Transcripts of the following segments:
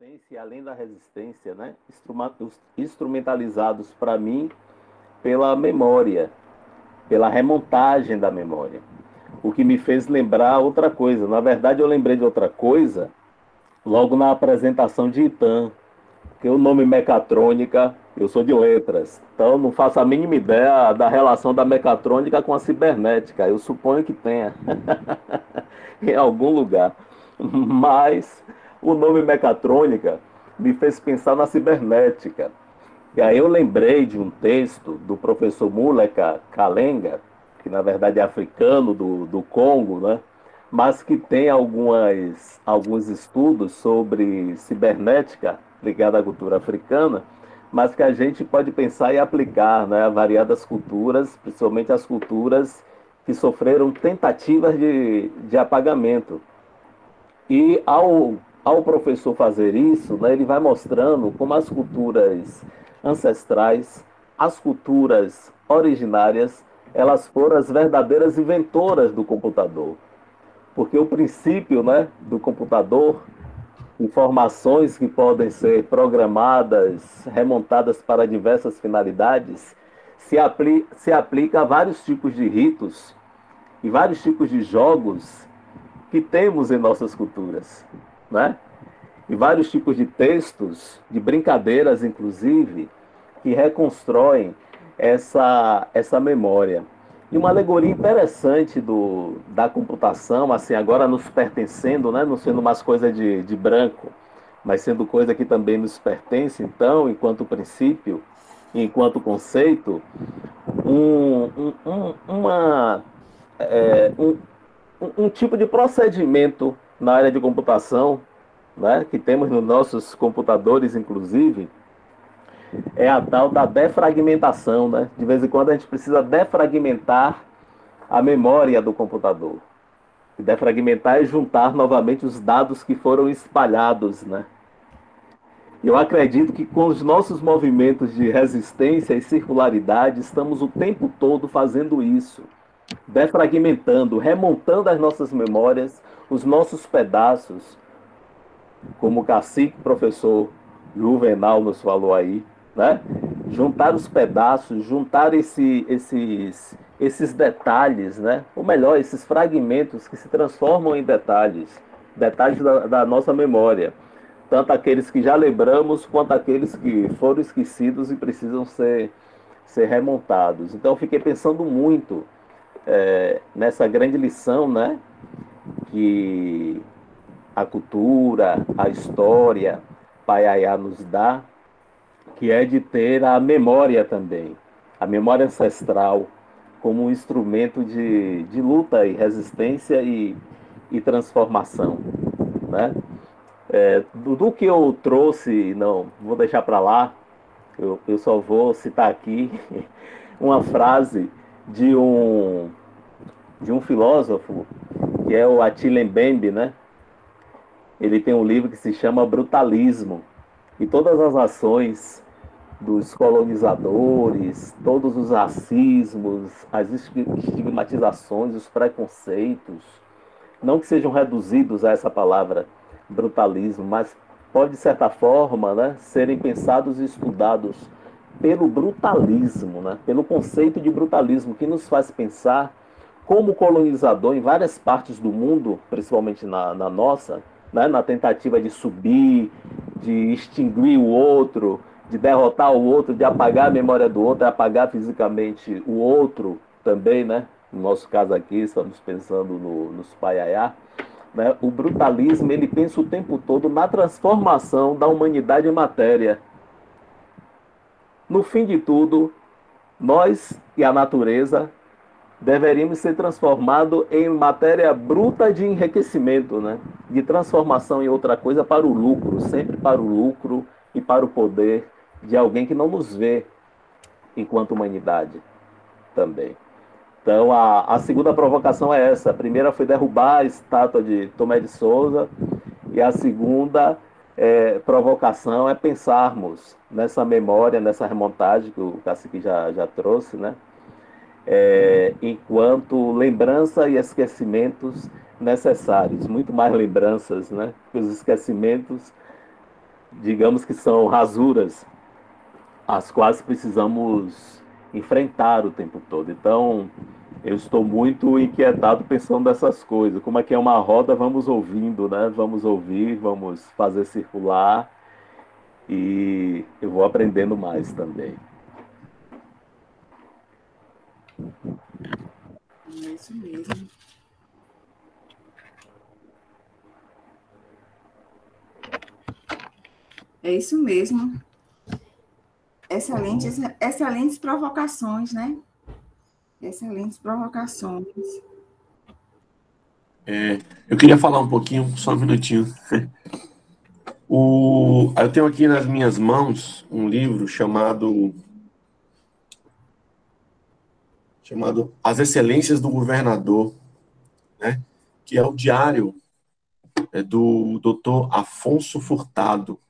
resistência e além da resistência, né? Instrumentalizados para mim pela memória, pela remontagem da memória. O que me fez lembrar outra coisa. Na verdade, eu lembrei de outra coisa logo na apresentação de Itan, que o nome mecatrônica, eu sou de letras, então não faço a mínima ideia da relação da mecatrônica com a cibernética. Eu suponho que tenha em algum lugar. Mas o nome mecatrônica me fez pensar na cibernética. E aí eu lembrei de um texto do professor Muleka Kalenga, que na verdade é africano do Congo, né? Mas que tem alguns estudos sobre cibernética ligada à cultura africana, mas que a gente pode pensar e aplicar, né, a variadas culturas, principalmente as culturas que sofreram tentativas de apagamento. E ao professor fazer isso, né, ele vai mostrando como as culturas ancestrais, as culturas originárias, elas foram as verdadeiras inventoras do computador. Porque o princípio, né, do computador, informações que podem ser programadas, remontadas para diversas finalidades, se aplica a vários tipos de ritos e vários tipos de jogos que temos em nossas culturas, né? E vários tipos de textos, de brincadeiras, inclusive, que reconstroem essa memória. E uma alegoria interessante da computação, assim, agora nos pertencendo, né? Não sendo mais coisa de branco, mas sendo coisa que também nos pertence, então, enquanto princípio, enquanto conceito, um, um, um, uma, um, um tipo de procedimento na área de computação, né, que temos nos nossos computadores, inclusive, é a tal da defragmentação. Né? De vez em quando a gente precisa defragmentar a memória do computador. E defragmentar é juntar novamente os dados que foram espalhados. Né? Eu acredito que com os nossos movimentos de resistência e circularidade, estamos o tempo todo fazendo isso, defragmentando, remontando as nossas memórias, os nossos pedaços, como o cacique professor Juvenal nos falou aí, né? Juntar os pedaços, juntar esses detalhes, né? Ou melhor, esses fragmentos que se transformam em detalhes, detalhes da nossa memória, tanto aqueles que já lembramos quanto aqueles que foram esquecidos e precisam ser remontados. Então, eu fiquei pensando muito nessa grande lição, né? Que a cultura, a história, Paiaiá nos dá, que é de ter a memória também, a memória ancestral, como um instrumento de luta e resistência e transformação. Né? Do que eu trouxe, não, vou deixar para lá, eu só vou citar aqui uma frase de um, de um filósofo, que é o Attila Mbembe, né? Ele tem um livro que se chama Brutalismo. E todas as ações dos colonizadores, todos os racismos, as estigmatizações, os preconceitos, não que sejam reduzidos a essa palavra brutalismo, mas pode, de certa forma, né, serem pensados e estudados pelo brutalismo, né, pelo conceito de brutalismo, que nos faz pensar como o colonizador em várias partes do mundo, principalmente na nossa, né, na tentativa de subir, de extinguir o outro, de derrotar o outro, de apagar a memória do outro, apagar fisicamente o outro também, né? No nosso caso aqui, estamos pensando nos Paiaiá. Né? O brutalismo, ele pensa o tempo todo na transformação da humanidade em matéria. No fim de tudo, nós e a natureza deveríamos ser transformados em matéria bruta de enriquecimento, né? De transformação em outra coisa para o lucro, sempre para o lucro e para o poder de alguém que não nos vê enquanto humanidade também. Então, a segunda provocação é essa. A primeira foi derrubar a estátua de Tomé de Souza, e a segunda provocação é pensarmos nessa memória, nessa remontagem que o Cacique já trouxe, né? Enquanto lembrança e esquecimentos necessários, muito mais lembranças, né? Que os esquecimentos digamos que são rasuras, as quais precisamos enfrentar o tempo todo. Então, eu estou muito inquietado pensando nessas coisas. Como é que é uma roda, vamos ouvindo, né? Vamos ouvir, vamos fazer circular e eu vou aprendendo mais também. É isso mesmo. É isso mesmo. Excelentes, excelentes provocações, né? Excelentes provocações. Eu queria falar um pouquinho, só um minutinho. Eu tenho aqui nas minhas mãos um livro chamado As Excelências do Governador, né? Que é o diário do Dr. Afonso Furtado,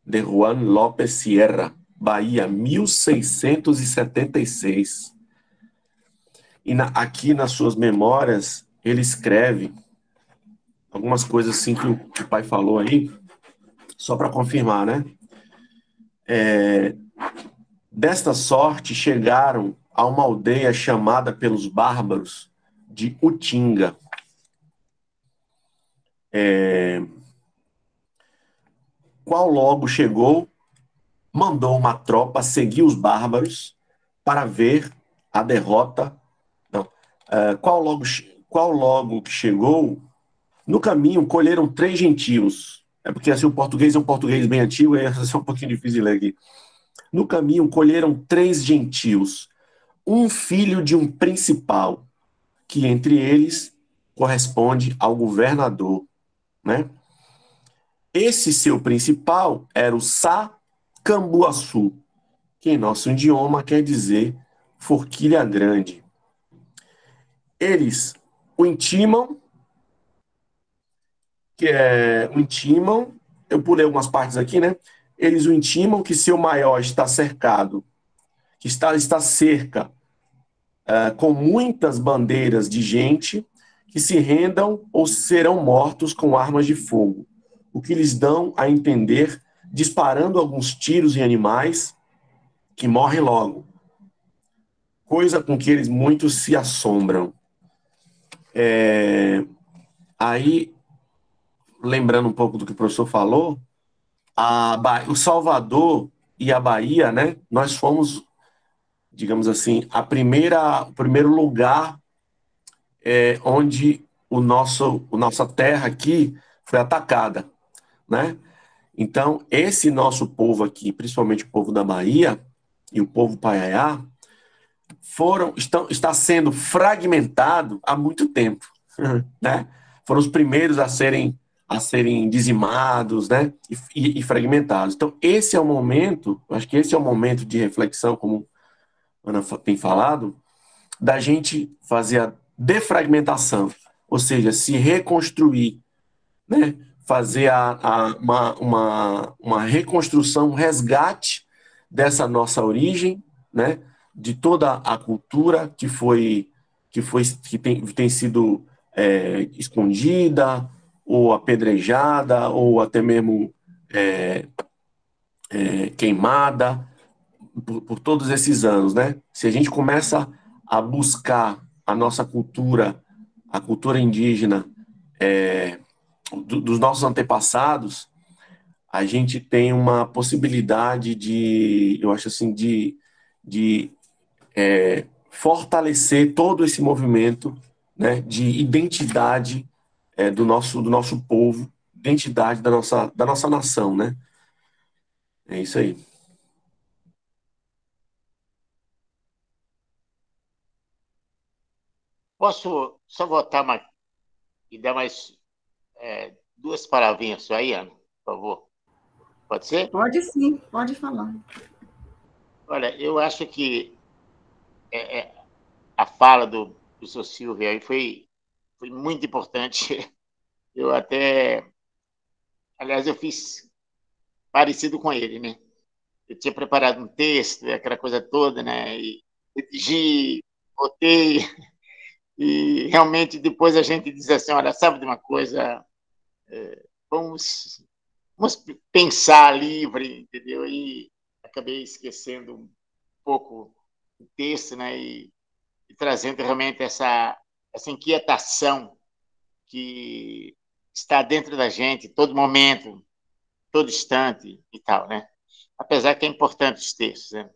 de Juan López Sierra, Bahia, 1676. Aqui nas suas memórias, ele escreve algumas coisas assim que o pai falou aí, só para confirmar, né? Desta sorte, chegaram a uma aldeia chamada pelos bárbaros de Utinga. Qual logo chegou, mandou uma tropa seguir os bárbaros para ver a derrota. Não. Qual logo que chegou, no caminho colheram 3 gentios. É porque assim, o português é um português bem antigo, é um pouquinho difícil de ler aqui. No caminho colheram 3 gentios, um filho de um principal, que entre eles corresponde ao governador, né? Esse seu principal era o Sacambuaçu, que em nosso idioma quer dizer forquilha grande. Eles o intimam, eu pulei algumas partes aqui, né? Eles o intimam que seu maior está cercado, que está cerca com muitas bandeiras de gente que se rendam ou serão mortos com armas de fogo, o que lhes dão a entender, disparando alguns tiros em animais que morrem logo, coisa com que eles muitos se assombram. Aí, lembrando um pouco do que o professor falou, o Salvador e a Bahia, né? Nós fomos, digamos assim, o primeiro lugar onde nossa terra aqui foi atacada, né? Então, esse nosso povo aqui, principalmente o povo da Bahia e o povo Paiaiá, está sendo fragmentado há muito tempo, né? Foram os primeiros a serem dizimados, né? E fragmentados. Então, esse é o momento, acho que esse é o momento de reflexão, como a Ana tem falado, da gente fazer a defragmentação, ou seja, se reconstruir, né? Fazer uma reconstrução, um resgate dessa nossa origem, né? De toda a cultura que tem sido escondida ou apedrejada ou até mesmo queimada por todos esses anos, né? Se a gente começa a buscar a nossa cultura, a cultura indígena dos nossos antepassados, a gente tem uma possibilidade eu acho assim, de fortalecer todo esse movimento, né, de identidade do nosso povo, identidade da nossa nação, né? É isso aí. Posso só voltar e dar mais 2 palavrinhas só aí, Ana, por favor? Pode ser? Pode sim, pode falar. Olha, eu acho que a fala do professor Silvio aí foi muito importante. Eu até, aliás, eu fiz parecido com ele, né? Eu tinha preparado um texto, aquela coisa toda, né? E redigi, botei, e realmente depois a gente diz assim, olha, sabe de uma coisa? Vamos vamos pensar livre, entendeu? E acabei esquecendo um pouco o texto, né? E trazendo realmente essa inquietação que está dentro da gente, todo momento, todo instante e tal, né? Apesar que é importante os textos, né?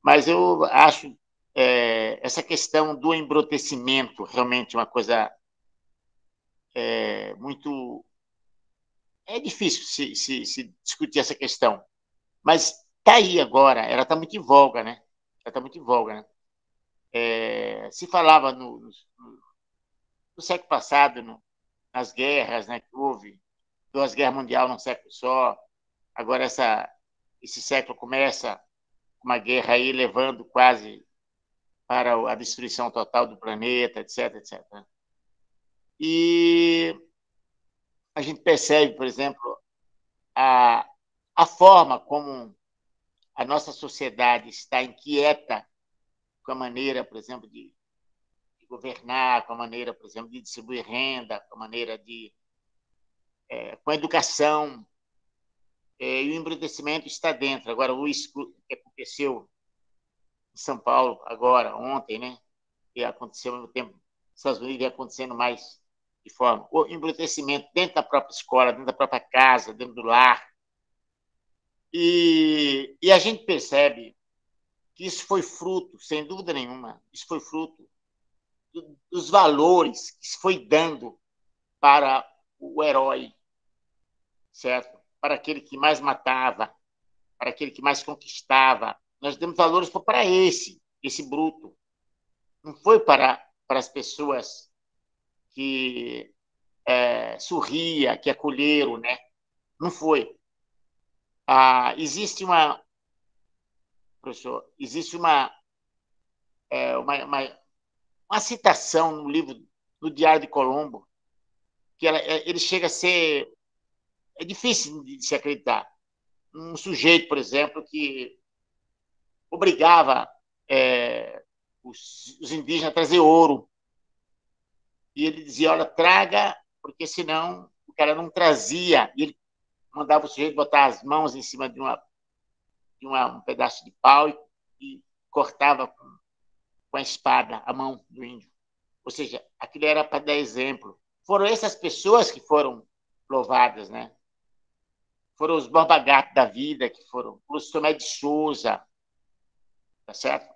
Mas eu acho essa questão do embrutecimento realmente uma coisa muito... É difícil se discutir essa questão, mas está aí agora, ela está muito em voga, né? Ela está muito em voga, né? Se falava no século passado, nas guerras, né, que houve, 2 guerras mundiais num século só, agora esse século começa uma guerra aí levando quase para a destruição total do planeta, etc, etc. E a gente percebe, por exemplo, a forma como a nossa sociedade está inquieta com a maneira, por exemplo, de governar, com a maneira, por exemplo, de distribuir renda, com a maneira com a educação, e o embrutecimento está dentro. Agora, o que aconteceu em São Paulo agora, ontem, né? E aconteceu ao mesmo tempo nos Estados Unidos, e acontecendo mais de forma... O embrutecimento dentro da própria escola, dentro da própria casa, dentro do lar. E a gente percebe que isso foi fruto, sem dúvida nenhuma, isso foi fruto dos valores que se foi dando para o herói, certo? Para aquele que mais matava, para aquele que mais conquistava. Nós demos valores para esse bruto. Não foi para as pessoas que sorria, que acolheram, né? Não foi. Existe professor, existe uma citação no livro do Diário de Colombo, que ele chega a ser... É difícil de se acreditar. Um sujeito, por exemplo, que obrigava os indígenas a trazer ouro. E ele dizia, olha, traga, porque senão o cara não trazia. E ele mandava o sujeito botar as mãos em cima de um pedaço de pau e cortava com a espada a mão do índio. Ou seja, aquilo era para dar exemplo. Foram essas pessoas que foram louvadas, né? Foram os Borba Gato da vida, que foram os Tomé de Souza, tá certo?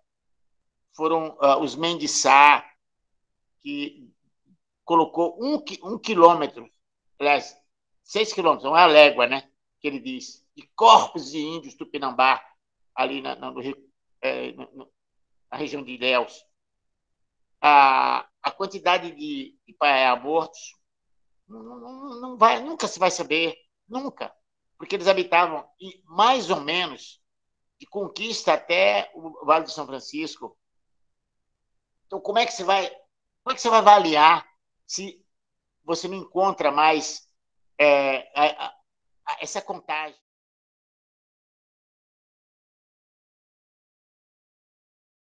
Foram os Mendes Sá, que colocou um quilômetro, aliás, 6 quilômetros, uma légua, né? Que ele diz, de corpos de índios Tupinambá, ali no Rio, na região de Ilhéus. A quantidade de paiá mortos nunca se vai saber, nunca, porque eles habitavam mais ou menos de Conquista até o Vale do São Francisco. Então, como é que você vai avaliar se você não encontra mais essa contagem?